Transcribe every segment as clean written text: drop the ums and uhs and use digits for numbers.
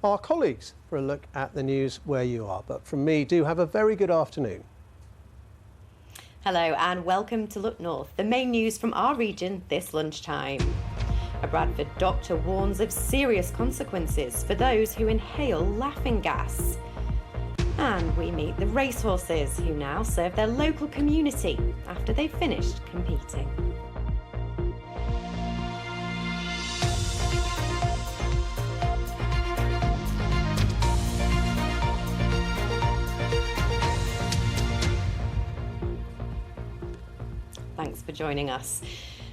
our colleagues for a look at the news where you are. But from me, do have a very good afternoon. Hello and welcome to Look North, the main news from our region this lunchtime. A Bradford doctor warns of serious consequences for those who inhale laughing gas. And we meet the racehorses who now serve their local community after they've finished competing. Thanks for joining us.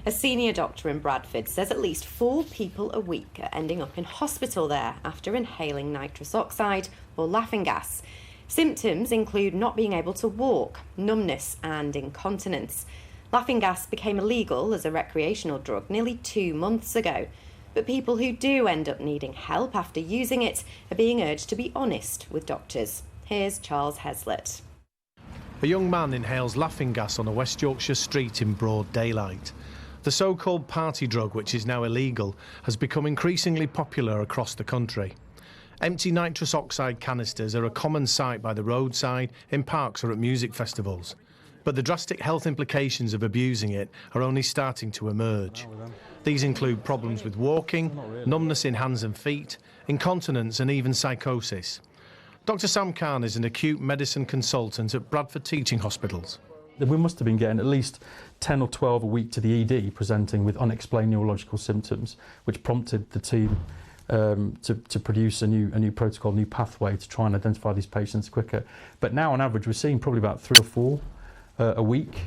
A senior doctor in Bradford says at least 4 people a week are ending up in hospital there after inhaling nitrous oxide or laughing gas. Symptoms include not being able to walk, numbness and incontinence. Laughing gas became illegal as a recreational drug nearly 2 months ago. But people who do end up needing help after using it are being urged to be honest with doctors. Here's Charles Heslett. A young man inhales laughing gas on a West Yorkshire street in broad daylight. The so-called party drug, which is now illegal, has become increasingly popular across the country. Empty nitrous oxide canisters are a common sight by the roadside, in parks or at music festivals. But the drastic health implications of abusing it are only starting to emerge. These include problems with walking, numbness in hands and feet, incontinence and even psychosis. Dr Sam Khan is an acute medicine consultant at Bradford Teaching Hospitals. We must have been getting at least 10 or 12 a week to the ED presenting with unexplained neurological symptoms, which prompted the team to produce a new protocol, new pathway to try and identify these patients quicker. But now on average we're seeing probably about 3 or 4 a week.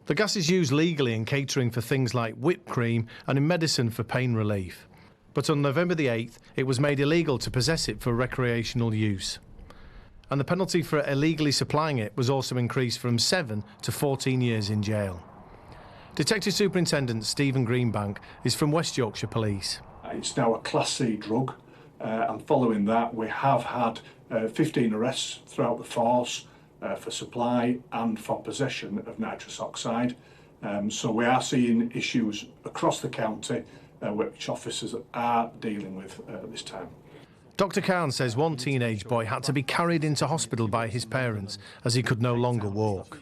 The gas is used legally in catering for things like whipped cream and in medicine for pain relief. But on November the 8th it was made illegal to possess it for recreational use. And the penalty for illegally supplying it was also increased from 7 to 14 years in jail. Detective Superintendent Stephen Greenbank is from West Yorkshire Police. It's now a Class C drug, and following that we have had 15 arrests throughout the force for supply and for possession of nitrous oxide. So we are seeing issues across the county which officers are dealing with at this time. Dr Khan says one teenage boy had to be carried into hospital by his parents as he could no longer walk.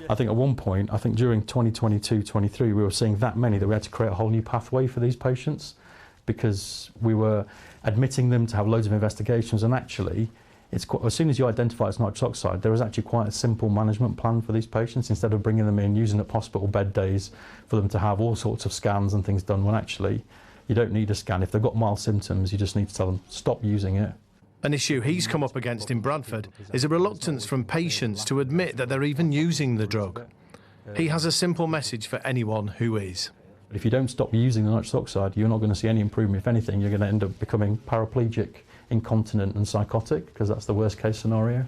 I think at one point, during 2022-23, we were seeing that many that we had to create a whole new pathway for these patients because we were admitting them to have loads of investigations, and actually, as soon as you identify it's nitrous oxide, there is actually quite a simple management plan for these patients instead of bringing them in, using up hospital bed days for them to have all sorts of scans and things done when actually you don't need a scan. If they've got mild symptoms, you just need to tell them, stop using it. An issue he's come up against in Bradford is a reluctance from patients to admit that they're even using the drug. He has a simple message for anyone who is. If you don't stop using the nitrous oxide, you're not going to see any improvement. If anything, you're going to end up becoming paraplegic, incontinent and psychotic, because that's the worst case scenario.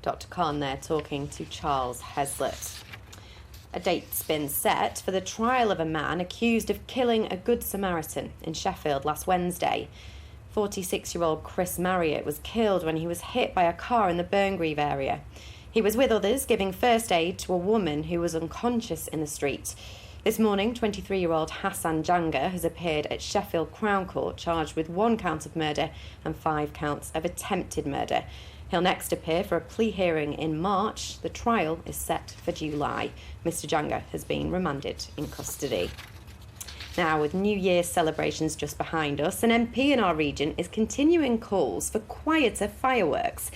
Dr Khan there talking to Charles Heslett. A date's been set for the trial of a man accused of killing a Good Samaritan in Sheffield last Wednesday. 46-year-old Chris Marriott was killed when he was hit by a car in the Burngreave area. He was with others giving first aid to a woman who was unconscious in the street. This morning, 23-year-old Hassan Janga has appeared at Sheffield Crown Court charged with 1 count of murder and 5 counts of attempted murder. He'll next appear for a plea hearing in March. The trial is set for July. Mr Janga has been remanded in custody. Now, with New Year's celebrations just behind us, an MP in our region is continuing calls for quieter fireworks.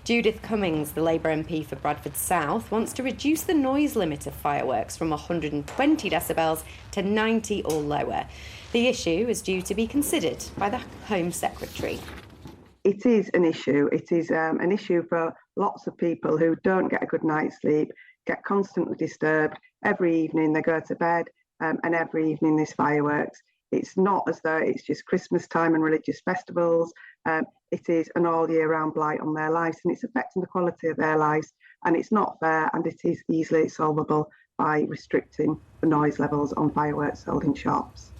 Judith Cummings, the Labour MP for Bradford South, wants to reduce the noise limit of fireworks from 120 decibels to 90 or lower. The issue is due to be considered by the Home Secretary. It is an issue. It is an issue for lots of people who don't get a good night's sleep, get constantly disturbed. Every evening they go to bed and every evening there's fireworks. It's not as though it's just Christmas time and religious festivals. It is an all year round blight on their lives, and it's affecting the quality of their lives, and it's not fair, and it is easily solvable by restricting the noise levels on fireworks sold in shops.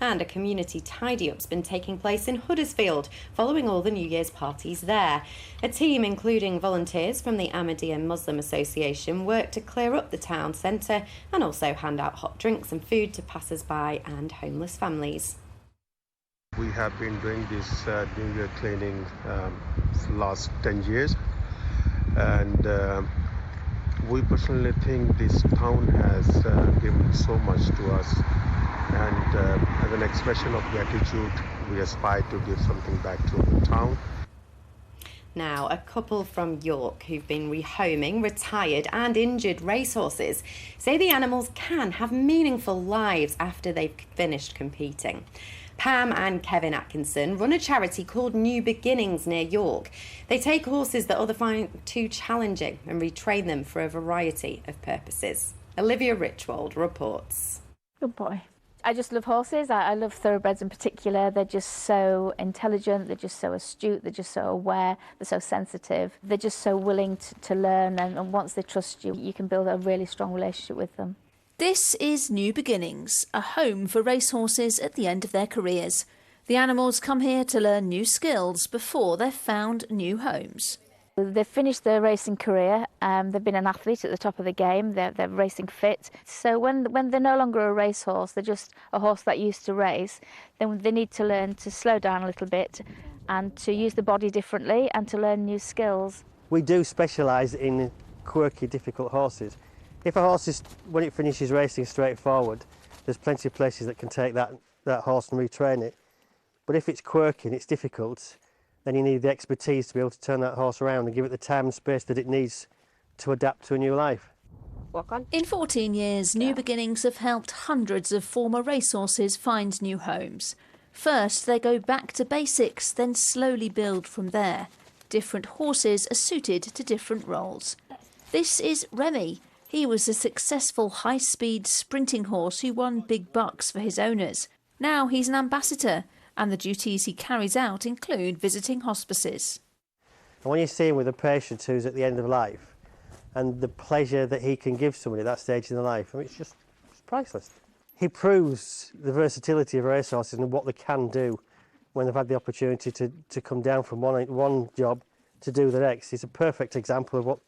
And a community tidy-up's been taking place in Huddersfield following all the New Year's parties there. A team including volunteers from the Ahmadiyya Muslim Association worked to clear up the town centre and also hand out hot drinks and food to passers-by and homeless families. We have been doing this New Year cleaning for last 10 years, and we personally think this town has given so much to us, and as an expression of gratitude, we aspire to give something back to the town. Now, a couple from York who've been rehoming retired and injured racehorses say the animals can have meaningful lives after they've finished competing. Pam and Kevin Atkinson run a charity called New Beginnings near York. They take horses that others find too challenging and retrain them for a variety of purposes. Olivia Richwald reports. Good boy. I just love horses. I love thoroughbreds in particular. They're just so intelligent, they're just so astute, they're just so aware, they're so sensitive. They're just so willing to learn, and once they trust you, you can build a really strong relationship with them. This is New Beginnings, a home for racehorses at the end of their careers. The animals come here to learn new skills before they've found new homes. They've finished their racing career, they've been an athlete at the top of the game, they're racing fit. So when they're no longer a racehorse, they're just a horse that used to race, then they need to learn to slow down a little bit and to use the body differently and to learn new skills. We do specialise in quirky, difficult horses. If a horse is, when it finishes racing, straightforward, there's plenty of places that can take that horse and retrain it. But if it's quirky and it's difficult, then you need the expertise to be able to turn that horse around and give it the time and space that it needs to adapt to a new life. Walk on. In 14 years, New Beginnings have helped hundreds of former racehorses find new homes. First, they go back to basics, then slowly build from there. Different horses are suited to different roles. This is Remy. He was a successful high-speed sprinting horse who won big bucks for his owners. Now he's an ambassador, and the duties he carries out include visiting hospices. And when you see him with a patient who's at the end of life, and the pleasure that he can give somebody at that stage in their life, I mean, it's priceless. He proves the versatility of racehorses and what they can do when they've had the opportunity to come down from one job to do the next. He's a perfect example of what...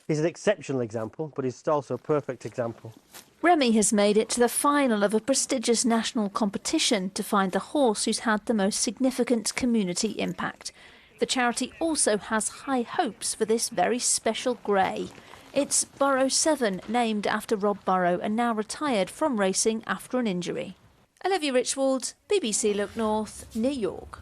He's an exceptional example, but he's also a perfect example. Remy has made it to the final of a prestigious national competition to find the horse who's had the most significant community impact. The charity also has high hopes for this very special grey. It's Burrow 7, named after Rob Burrow, and now retired from racing after an injury. Olivia Richwald, BBC Look North, near York.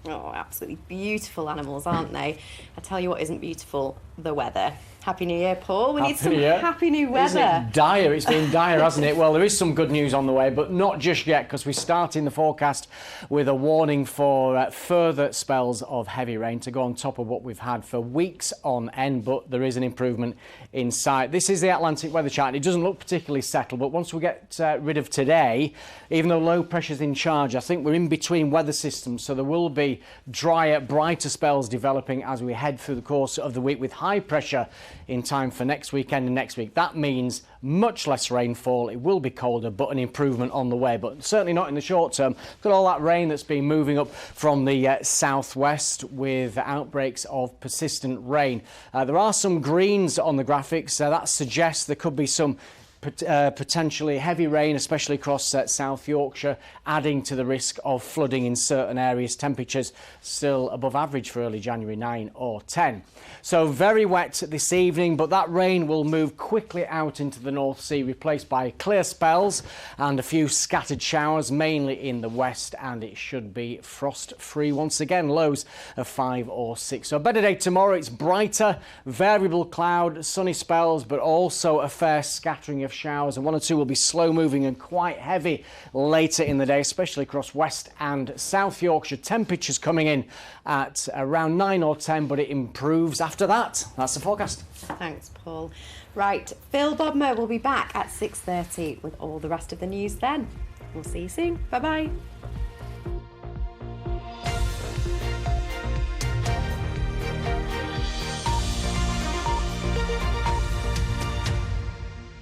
Oh, absolutely beautiful animals, aren't they? I tell you what isn't beautiful, the weather. Happy New Year, Paul. We need some happy new weather. Isn't it dire? It's been dire, hasn't it? Well, there is some good news on the way, but not just yet, because we're starting the forecast with a warning for further spells of heavy rain to go on top of what we've had for weeks on end, but there is an improvement in sight. This is the Atlantic weather chart. It doesn't look particularly settled, but once we get rid of today, even though low pressure's in charge, I think we're in between weather systems, so there will be drier, brighter spells developing as we head through the course of the week with high pressure in time for next weekend and next week. That means much less rainfall. It will be colder, but an improvement on the way, but certainly not in the short term. Look at all that rain that's been moving up from the southwest with outbreaks of persistent rain. There are some greens on the graphics. That suggests there could be some potentially heavy rain, especially across South Yorkshire, adding to the risk of flooding in certain areas. Temperatures still above average for early January, 9 or 10. So very wet this evening, but that rain will move quickly out into the North Sea, replaced by clear spells and a few scattered showers, mainly in the west, and it should be frost-free once again, lows of 5 or 6. So a better day tomorrow. It's brighter, variable cloud, sunny spells, but also a fair scattering of showers, and 1 or 2 will be slow moving and quite heavy later in the day, especially across West and South Yorkshire. Temperatures coming in at around 9 or 10, but it improves after that. That's the forecast. Thanks, Paul. Right, Phil Bodmer will be back at 6:30 with all the rest of the news then. We'll see you soon. Bye-bye.